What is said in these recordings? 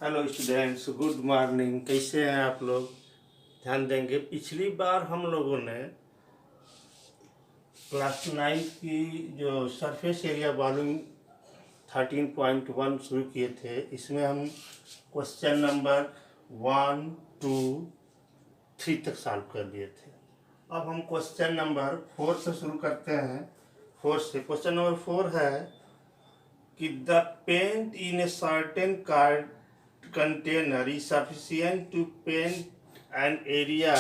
Hello students, good morning. कैसे हैं आप लोग? ध्यान देंगे, पिछली बार हम लोगों ने क्लास 9 की जो सरफेस एरिया वॉल्यूम 13.1 शुरू किए थे। इसमें हम क्वेश्चन नंबर 1, 2, 3 तक सॉल्व कर लिए थे। अब हम क्वेश्चन नंबर 4 से शुरू करते हैं। 4 से क्वेश्चन नंबर 4 है कि the paint in a certain card container is sufficient to paint an area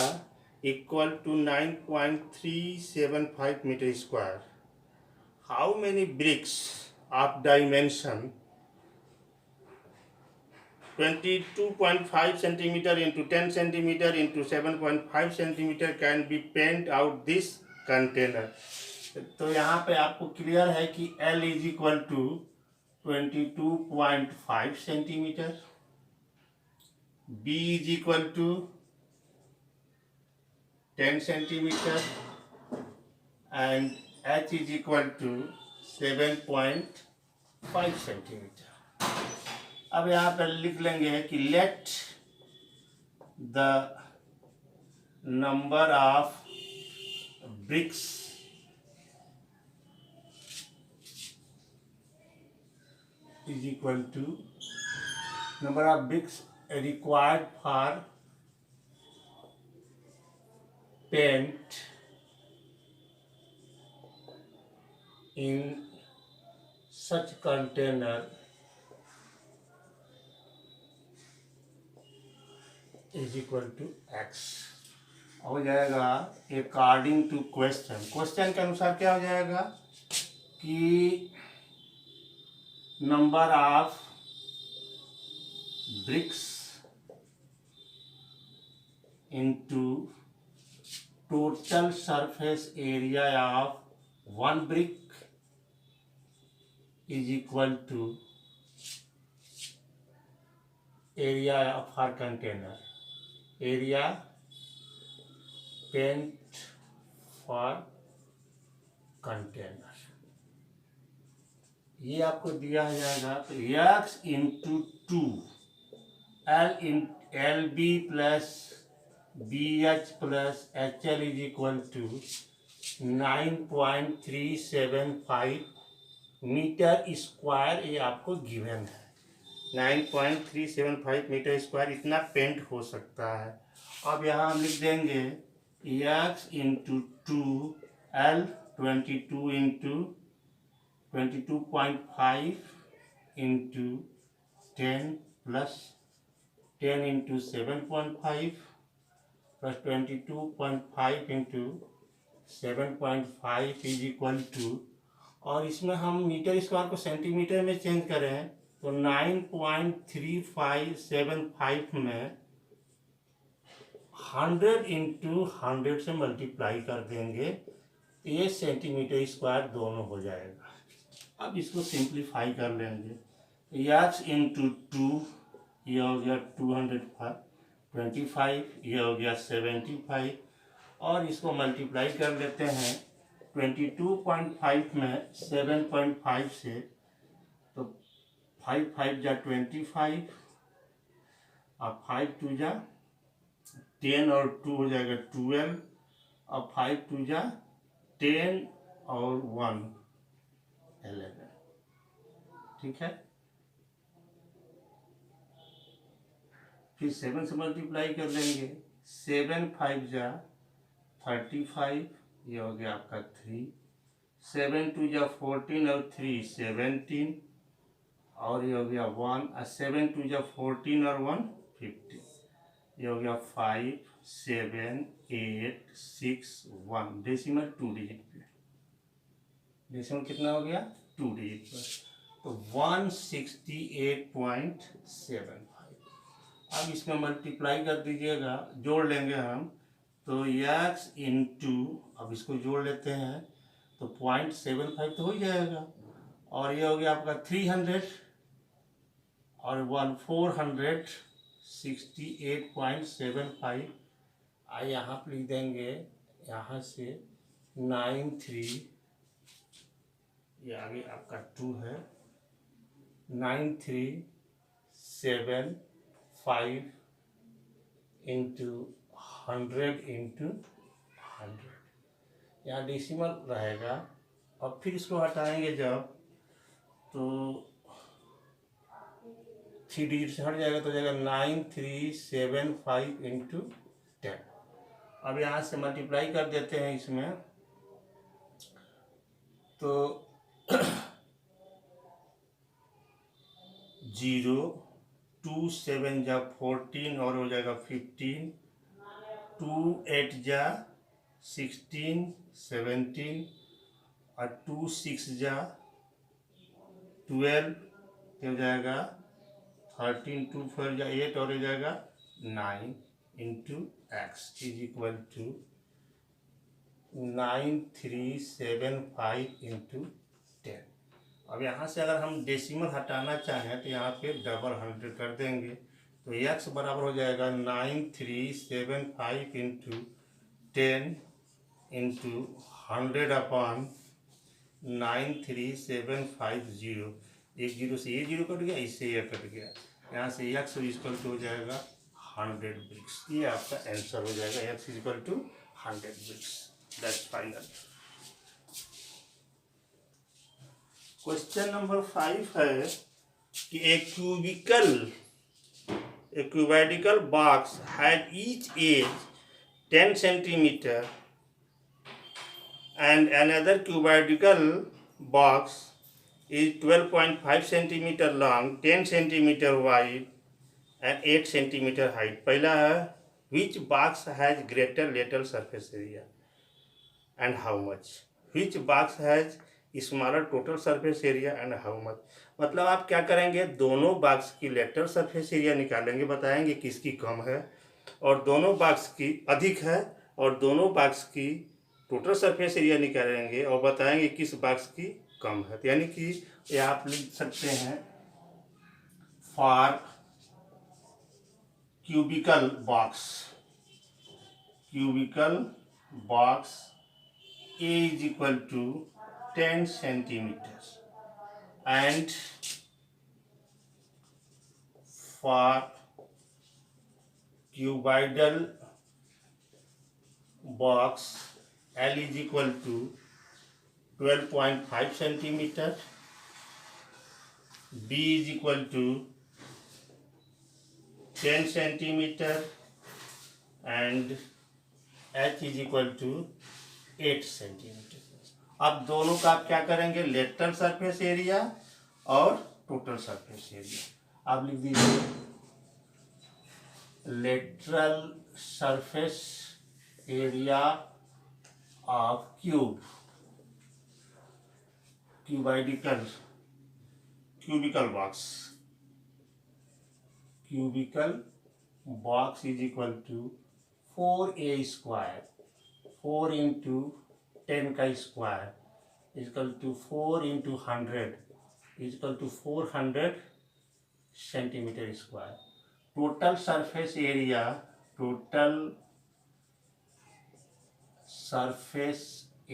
equal to 9.375 meter square. How many bricks of dimension 22.5 centimeter into 10 centimeter into 7.5 centimeter can be paint out this container? तो यहाँ पे आपको clear है कि L is equal to 22.5 centimetre, B is equal to 10 centimeter and H is equal to 7.5 centimeter. अब यहाँ पर लिख लेंगे कि let the number of bricks is equal to number of bricks required for paint in such container is equal to x. हो जाएगा according to question के अनुसार क्या हो जाएगा कि number of BRICS into total surface area of one brick is equal to area of our container, area paint for container. ये आपको दिया जाएगा तो x into 2 L B plus B H plus H L is equal to 9.375 metre square. ये आपको given है 9.375 metre square इतना paint हो सकता है। अब यहाँ हम लिख देंगे x into 2 L 22 into 22.5 into 10 plus 10 into 7.5 plus 22.5 into 7.5 is equal to, और इसमें हम मीटर स्क्वायर को सेंटीमीटर में चेंज करें तो 9.3575 में 100 इंटू 100 से मल्टीप्लाई कर देंगे, ये सेंटीमीटर स्क्वायर दोनों हो जाएगा। अब इसको सिंप्लीफाई कर लेंगे, x इंटू 2 ये हो गया 225, ये हो गया 75, और इसको मल्टीप्लाई कर लेते हैं 22.5 में 7.5 से, तो 5 5 जा 25 और 5 2 जा 10 और 2 हो जाएगा 12 और 5 2 जा 10 और 1 11। ठीक है, फिर 7 से मल्टीप्लाई कर लेंगे, 7 5 जा 35, ये हो गया आपका 3, 7 2 जा 14 और 3 17, और ये हो गया 1, 7 2 जा 14 और 1 15, ये हो गया 5 7 8 6 1, डेसिमल 2 डिजिट पे, डेसिमल कितना हो गया 2 डिजिट पर, तो 168.75। अब इसमें मल्टीप्लाई कर दीजिएगा, जोड़ लेंगे हम, तो x इंटू, अब इसको जोड़ लेते हैं तो 0.75 तो हो जाएगा, और ये हो गया आपका 300 और 468.75। यहाँ पर लिख देंगे, यहाँ से 93, ये आगे आपका 2 है, 9375 5 इंटू 100 इंटू 100, यहाँ डेसिमल रहेगा। और फिर इसको हटाएंगे जब, तो 3 डिजिट से हट जाएगा, तो हो जाएगा 9375 इंटू 10। अब यहाँ से मल्टीप्लाई कर देते हैं इसमें, तो 0 2 7 जा 14 और हो जाएगा 15, 2 8 जा 16 17 और 2 6 जा 12, हो जाएगा 13, 2 4 जा 8 और हो जाएगा 9 into X is equal to 9375 into 10। अब यहाँ से अगर हम डेसिमल हटाना चाहें तो यहाँ पे डबल 100 कर देंगे, तो x बराबर हो जाएगा 9375 इंटू 10 इंटू 100 अपॉन 93750। एक जीरो से ये जीरो कट गया, इससे ये कट गया, यहाँ से x इक्वल टू हो जाएगा 100 ब्रिक्स। ये आपका आंसर हो जाएगा, x equal to 100 bricks. That's final. Question number 5 है कि a cubical box had each edge 10 centimetre and another cubical box is 12.5 centimeter long, 10 centimeter wide and 8 centimeter height. पहला है which box has greater lateral surface area and how much? Which box has smaller total surface area and how much? मतलब आप क्या करेंगे, दोनों box की lateral surface area निकालेंगे, बताएंगे किसकी कम है और दोनों बॉक्स की अधिक है, और दोनों बॉक्स की टोटल सरफेस एरिया निकालेंगे और बताएंगे किस बॉक्स की कम है। यानी कि ये आप लिख सकते हैं for cubical box A is equal to 10 centimetre and for cuboidal box L is equal to 12.5 centimeter, B is equal to 10 centimeter and H is equal to 8 centimeter। अब दोनों का आप क्या करेंगे, लेटरल सरफेस एरिया और total surface area. आप लिख दीजिए lateral surface area of cubical box is equal to 4a square, 4 into 10 का square is equal to 4 into 100 is equal to 400 centimetre square. Total surface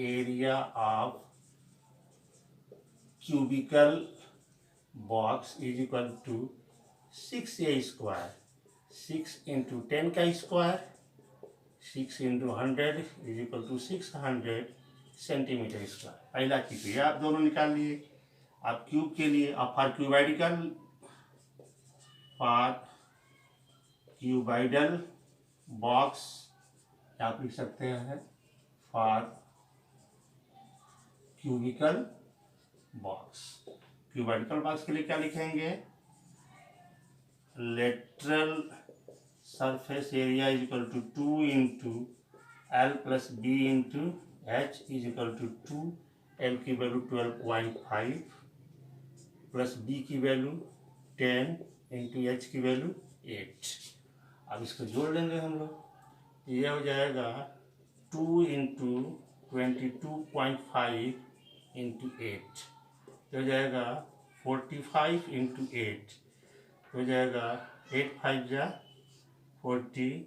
area of cubical box is equal to 6a square, 6 into 10 का square, 6 into 100 is equal to 600 centimetre square. पहला कीजिए, आप दोनों निकाल लिए। आप cube के लिए, आप फॉर क्यूबाइडल बॉक्स आप लिख सकते हैं for cubical box. Cubical box के लिए क्या लिखेंगे, lateral surface area is equal to 2 into L plus B into H is equal to 2। L की वैल्यू 12.5 प्लस बी की वैल्यू 10 इंटू एच की वैल्यू 8। अब इसको जोड़ लेंगे हम लोग, यह हो जाएगा 2 इंटू 22.5 इंटू 8, हो जाएगा 45 इंटू 8, हो जाएगा 8 5 जा 40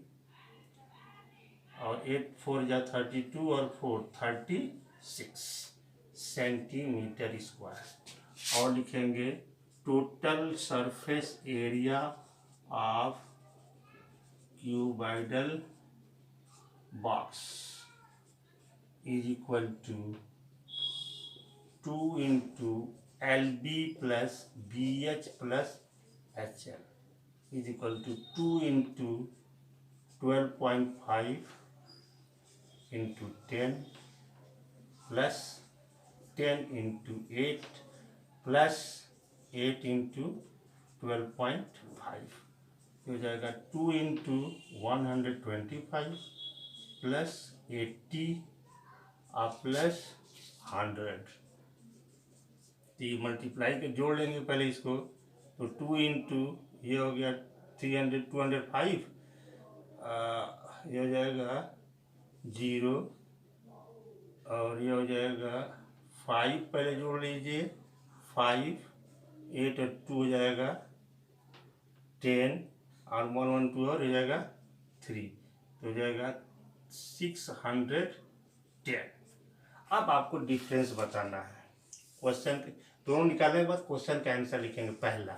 और 8 4 जा 32 और 4 36 सेंटीमीटर स्क्वायर। और लिखेंगे total surface area of cuboidal box is equal to 2 into LB plus BH plus HL is equal to 2 into 12.5 into 10 plus 10 into 8 plus 8 into 12.5 हो जाएगा 2 इंटू 125 प्लस 80 और प्लस 100। तो ये मल्टीप्लाई के जोड़ लेंगे पहले इसको, तो 2 इंटू ये हो गया 300 205, ये हो जाएगा 0 और ये हो जाएगा 5, पहले जोड़ लीजिए 5, 8 और 2 हो जाएगा 10 और 1 1 2 और हो जाएगा 3, तो हो जाएगा 610। अब आपको डिफरेंस बताना है। क्वेश्चन दोनों निकालने के बाद क्वेश्चन का आंसर लिखेंगे। पहला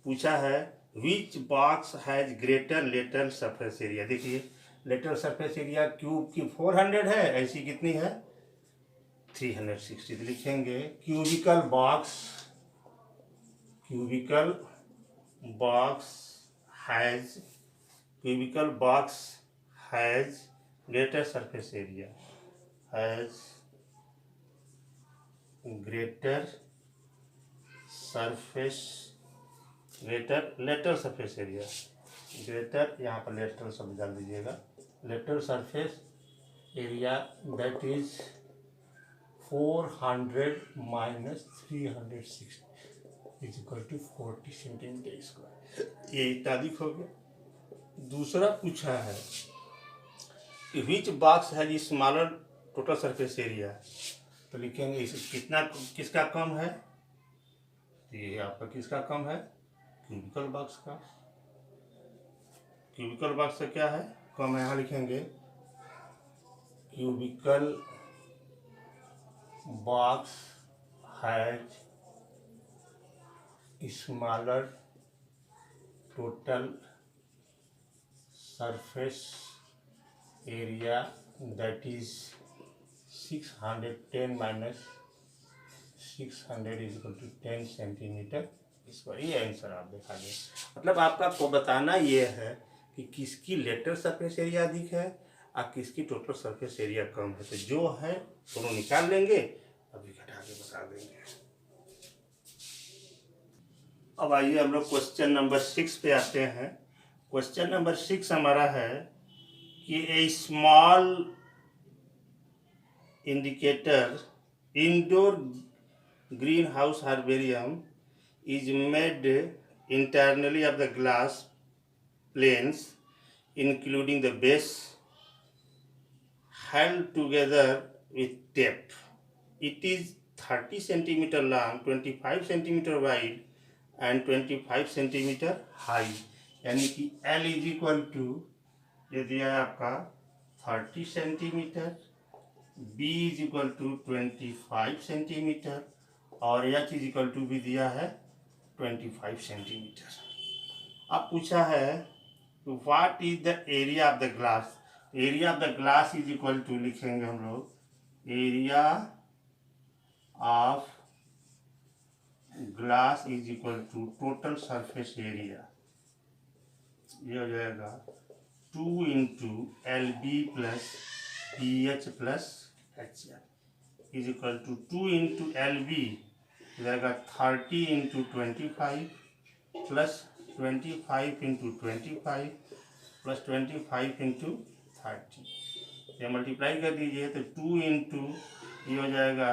पूछा है which box has greater lateral surface area. देखिए लेटरल सरफेस एरिया क्यूब की 400 है, ऐसी कितनी है 360। तो लिखेंगे cubical box has greater surface area, has greater lateral surface area, greater यहाँ पर lateral शब्द डाल दीजिएगा, lateral surface area that is 400 minus 360 is equal to 40 centimetre square. ये तारीख हो गया। दूसरा पूछा है विच बॉक्स है जी स्मॉलर टोटल सरफेस एरिया। तो लिखेंगे इस किसका कम है, ये आपका किसका कम है क्यूबिकल बॉक्स का। क्यूबिकल बॉक्स से क्या है कम है, यहाँ लिखेंगे cubical box has smaller total surface area that is 610 minus 600 is equal to 10 centimetre square. ये आंसर आप दिखा दें। मतलब आपको बताना ये है कि किसकी लेटरल सरफेस एरिया अधिक है और किसकी टोटल सरफेस एरिया कम है। तो जो है दोनों निकाल लेंगे, अभी घटा के बता देंगे। अब आइए हम लोग क्वेश्चन नंबर 6 पे आते हैं। क्वेश्चन नंबर 6 हमारा है कि a small indicator indoor green house herbarium is made internally of the glass planes including the base held together with tape. It is 30 centimeter long, 25 centimeter wide and 25 centimeter high। यानी कि L is equal to ये दिया है आपका 30 centimetre, B is equal to 25 centimetre और H is equal to भी दिया है 25 सेंटीमीटर। अब पूछा है what is the area of the glass. Area of the glass is equal to लिखेंगे हम लोग area of glass is equal to total surface area, ये हो जाएगा 2 into LB plus BH plus HL is equal to 2 into LB हो जाएगा 30 into 25 plus 25 into 25 plus 25 into 30। ये multiply कर दीजिए तो 2 इंटू ये हो जाएगा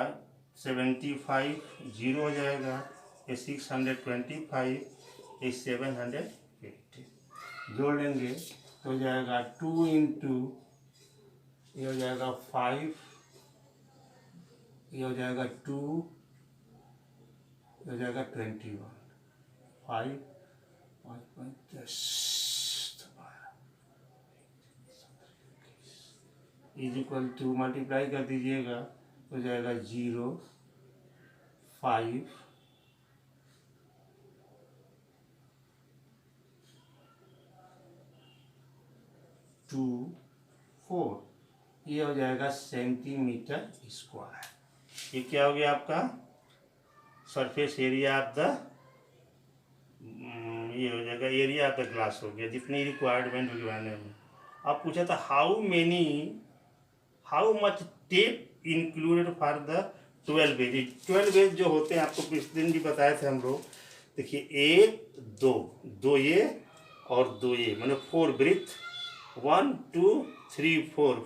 75, 0 हो जाएगा, ये 625, ये 750 जोड़ लेंगे तो हो जाएगा 2 इंटू ये हो जाएगा 5, ये हो जाएगा 2, ये हो जाएगा 21, 5 इज इक्वल टू मल्टीप्लाई कर दीजिएगा हो जाएगा 0, 5, 0.24, ये हो जाएगा सेंटीमीटर स्क्वायर। ये क्या हो गया आपका सरफेस एरिया ऑफ द, ये हो जाएगा एरिया ऑफ द ग्लास हो गया, जितनी रिक्वायरमेंट गिवन है। अब पूछा था how much tape included for the 12 edge. 12 edge जो होते हैं आपको पिछले दिन भी बताए थे हम लोग। देखिए एक दो ये और दो ये, मतलब 4 ब्रीथ, 1 2 3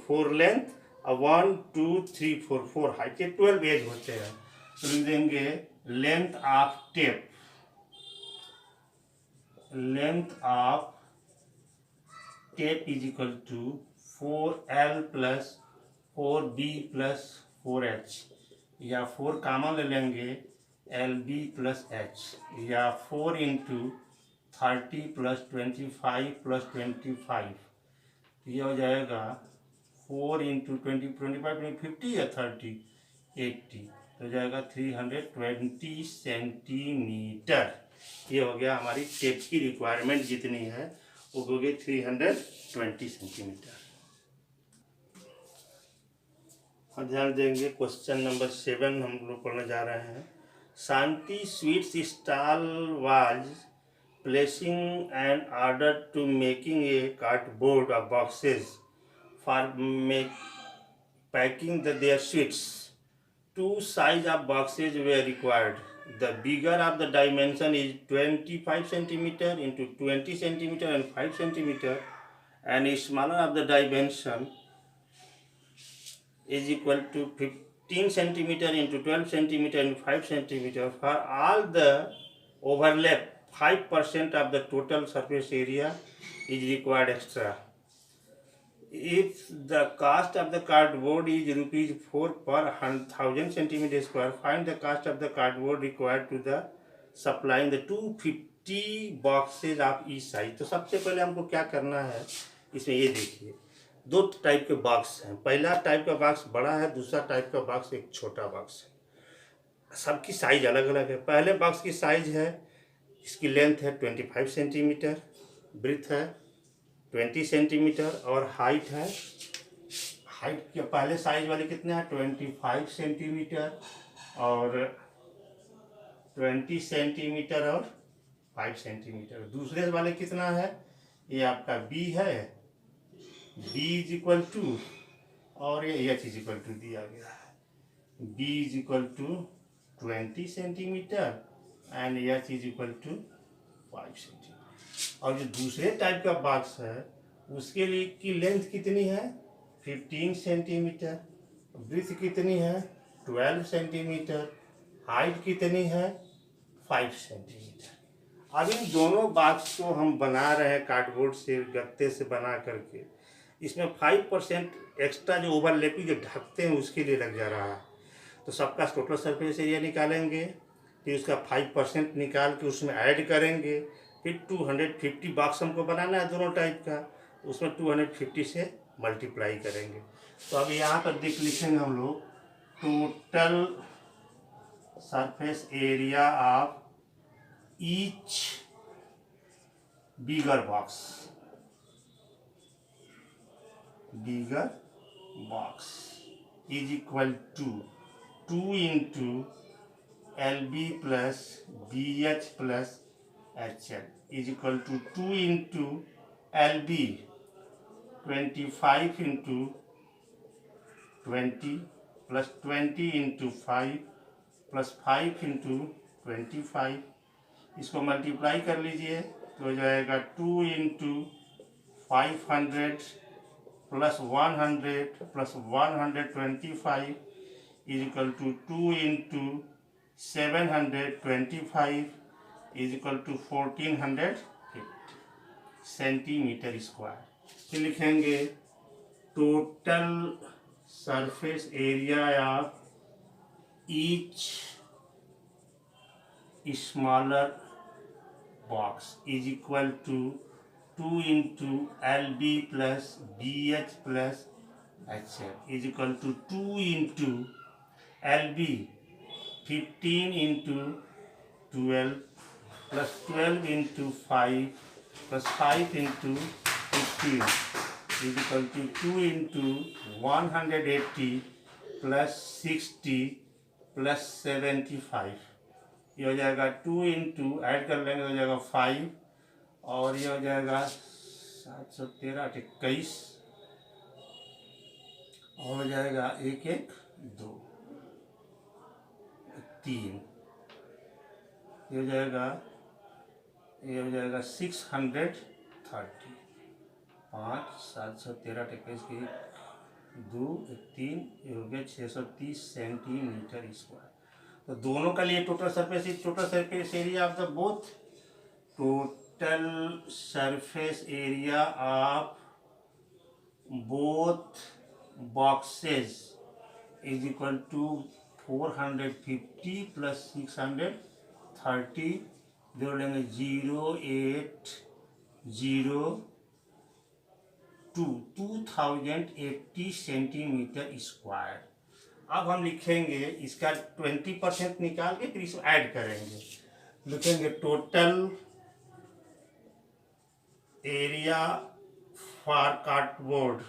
4 लेंथ और 1 2 3 4 हाइट के 12 एज होते हैं। तो लिख देंगे length of tape is equal to 4L plus 4B plus 4H, या 4 कॉमन ले लेंगे LB प्लस H, या 4 इंटू 30 प्लस 25 प्लस 25, ये हो जाएगा 4 इंटू 25 50 या 30 80, तो हो जाएगा 320 सेंटीमीटर। ये हो गया हमारी टेप की रिक्वायरमेंट जितनी है वो हो गई 320 सेंटीमीटर। और ध्यान देंगे क्वेश्चन नंबर 7 हम लोग पढ़ने जा रहे हैं। Shanti sweets stall was placing an order to making a cardboard of boxes for packing their sweets. 2 size of boxes were required. The bigger of the dimension is 25 centimeter into 20 centimeter and 5 centimeter, and smaller of the dimension is equal to 15 centimeter into 12 centimeter and 5 centimeter. For all the overlap, 5% of the total surface area is required extra. If the cost of the cardboard is rupees 4 per 1000 centimeter square, find the cost of the cardboard required to the supplying the 250 boxes of each size. तो सबसे पहले हमको क्या करना है इसमें, ये देखिए 2 टाइप के बॉक्स हैं। पहला टाइप का बॉक्स बड़ा है, दूसरा टाइप का बॉक्स एक छोटा बॉक्स है। सबकी साइज अलग अलग है। पहले बॉक्स की साइज है, इसकी लेंथ है 25 सेंटीमीटर, ब्रीथ है 20 सेंटीमीटर और हाइट के पहले साइज वाले कितने हैं 25 सेंटीमीटर और 20 सेंटीमीटर और 5 सेंटीमीटर। दूसरे वाले कितना है, ये आपका B है, B इज इक्वल टू, और ये H इज इक्वल टू दिया गया है। B is equal to 20 centimetre and H is equal to 5 centimetre. और जो दूसरे टाइप का बॉक्स है उसके लिए की लेंथ कितनी है 15 सेंटीमीटर, ब्रीथ कितनी है 12 सेंटीमीटर, हाइट कितनी है 5 सेंटीमीटर। अब इन दोनों बॉक्स को हम बना रहे हैं कार्डबोर्ड से, गत्ते से बना करके। इसमें 5% एक्स्ट्रा जो ओवरलैपिंग जो ढकते हैं उसके लिए लग जा रहा है। तो सबका टोटल सरफेस एरिया निकालेंगे, फिर उसका 5% निकाल के उसमें ऐड करेंगे, फिर 250 बॉक्स हमको बनाना है दोनों टाइप का, उसमें 250 से मल्टीप्लाई करेंगे। तो अब यहाँ पर लिखेंगे हम लोग total surface area of each bigger box is equal to 2 into LB plus BH plus HL is equal to 2 into LB 25 into 20 plus 20 into 5 plus 5 into 25, इसको मल्टीप्लाई कर लीजिए तो हो जाएगा 2 into 500 plus 100 plus 125 is equal to 2 into 725 is equal to 1450 centimetre square. फिर लिखेंगे total surface area of each smaller box is equal to 2 into LB plus BH plus HL is equal to 2 into LB 15 into 12 plus 12 into 5 plus 5 into 15 is equal to 2 into 180 plus 60 plus 75। ये हो जाएगा 2 into add कर लेंगे हो जाएगा 5 और ये हो जाएगा 713 21 और हो जाएगा 1 1 2 3 ये हो जाएगा 630 5 713 21 की 2 3 ये हो गया 630 सेंटीमीटर स्क्वायर। तो दोनों का लिए total surface area of the both total surface area of both boxes is equal to 450 plus 630 जोड़ लेंगे 2080 सेंटीमीटर स्क्वायर। अब हम लिखेंगे इसका 20% निकाल के फिर इसको ऐड करेंगे। लिखेंगे total area for cardboard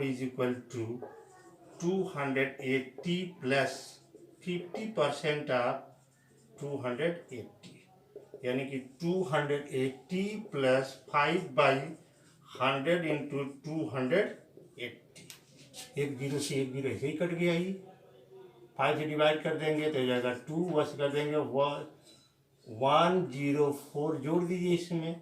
is equal to 280 plus 50% of 280 यानी कि 280 प्लस 5/100 इंटू 280। एक जीरो से एक जीरो ऐसे ही कट गया ही। 5 से डिवाइड कर देंगे तो हो जाएगा 2 वश कर देंगे 104 जोड़ दीजिए इसमें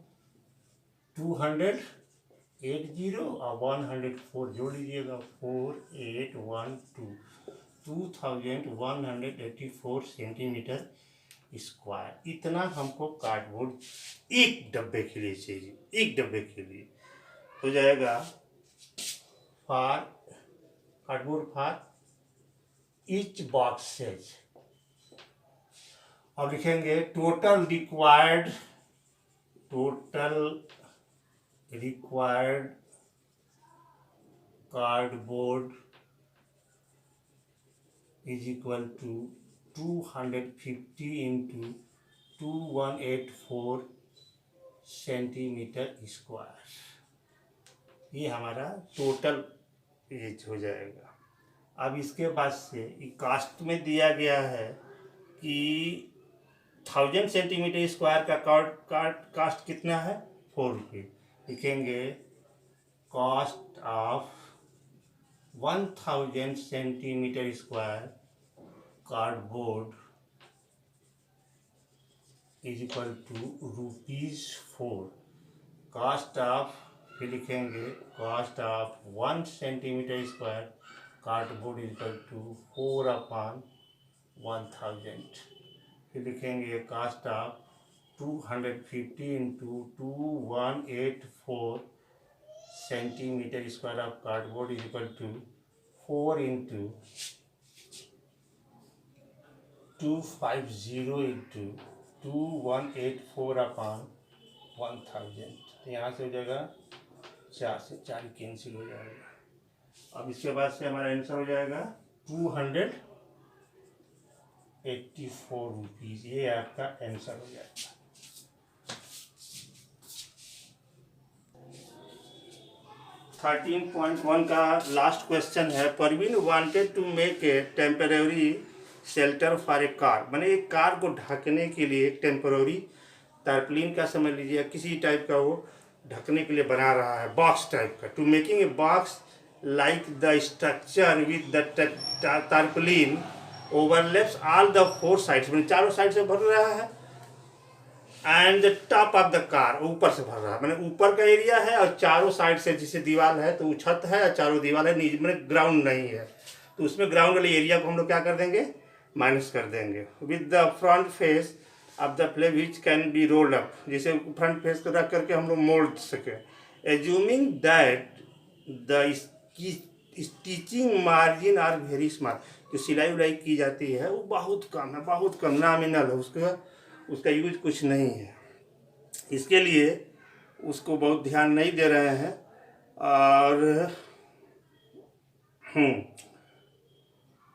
280 और 104 जोड़ लीजिएगा 4812 2184 सेंटीमीटर स्क्वायर। इतना हमको कार्डबोर्ड एक डब्बे के लिए चाहिए। एक डब्बे के लिए हो जाएगा for cardboard for each boxes. और लिखेंगे total required cardboard is equal to 250 into 2184 centimetre square. ये हमारा टोटल एज हो जाएगा। अब इसके बाद से कास्ट में दिया गया है कि 1000 सेंटीमीटर स्क्वायर का कास्ट कितना है 4 रुपये। लिखेंगे cost of 1000 centimetre square cardboard is equal to ₹4। Cost of फिर लिखेंगे cost of 1 centimetre square cardboard is equal to 4/1000। फिर लिखेंगे cost of 250 into 2184 centimetre square of cardboard is equal to 4 into 250 into 2184/1000। तो यहाँ से हो जाएगा 4 से 4 कैंसिल हो जाएगा। अब इसके बाद से हमारा आंसर हो जाएगा 284 रुपीज़। ये आपका आंसर हो जाएगा। थर्टीन पॉइंट 1 का लास्ट क्वेश्चन है। Parveen wanted to make a temporary shelter for a car. मैंने एक कार को ढकने के लिए एक टेम्परेरी तारप्लिन का समझ लीजिए किसी टाइप का वो ढकने के लिए बना रहा है बॉक्स टाइप का। To making a box like the structure with the tarpaulin overlaps all the 4 sides, मैंने चारों साइड से भर रहा है and the top of the car ऊपर से भर रहा है। मैंने ऊपर का एरिया है और चारों साइड से जिसे दीवार है तो वो छत है और चारों दीवार है नीचे मैंने ग्राउंड नहीं है तो उसमें ग्राउंड वाले एरिया को हम लोग क्या कर देंगे माइनस कर देंगे। With the front face of the play which can be rolled up, जिसे फ्रंट फेस को रख करके हम लोग मोड़ सके। Assuming that the stitching margin are very small, जो सिलाई उलाई की जाती है वो बहुत कम है, बहुत कम नॉमिनल है, उसका यूज कुछ नहीं है। इसके लिए उसको बहुत ध्यान नहीं दे रहे हैं और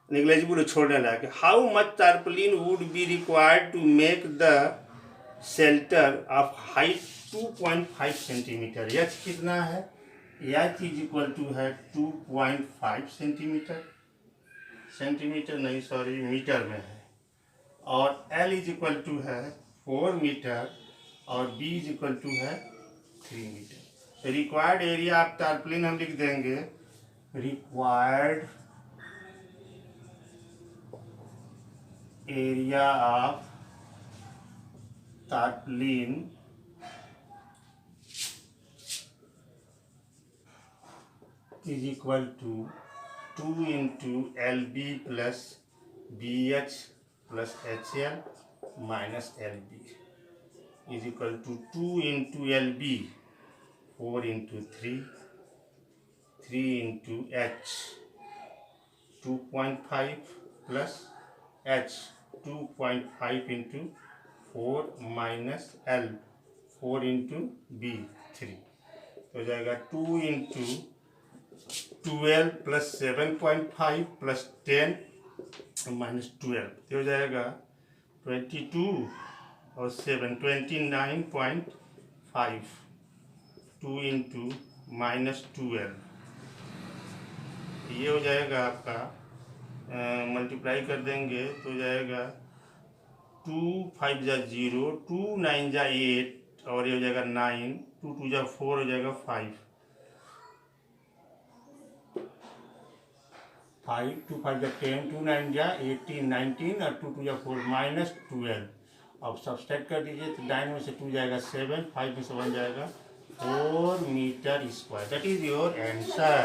नेग्लिजिबल छोड़ने लायक। How much tarpaulin would be required to make the shelter of height 2.5 centimetre. H कितना है? एच इज इक्वल टू है 2.5 सेंटीमीटर, सेंटीमीटर नहीं सॉरी मीटर में है। और एल इज इक्वल टू है 4 मीटर और बी इज इक्वल टू है 3 मीटर। रिक्वायर्ड एरिया ऑफ टारपलिन हम लिख देंगे, required area of tarpaulin is equal to 2 into LB plus BH plus HL minus LB is equal to 2 into LB 4 into 3 into H 2.5 plus H 2.5 into 4 minus L 4 into B 3 तो हो जाएगा 2 into 12 plus 7.5 plus 10 minus 12 तो हो जाएगा 22 और 7 29.5 2 into minus 12 ये हो जाएगा आपका मल्टीप्लाई कर देंगे तो हो जाएगा 2 5 जा 0 2 9 जा 8 और ये हो जाएगा 9 2 2 जा 4 हो जाएगा 5 2 5 जा 10 2 9 जा 18 19 और 2 2 जा 4 minus 12। अब सब्सट्रैक्ट कर दीजिए तो 9 में से 2 जाएगा 7 5 में से 1 जाएगा 4 metre square. That is your answer.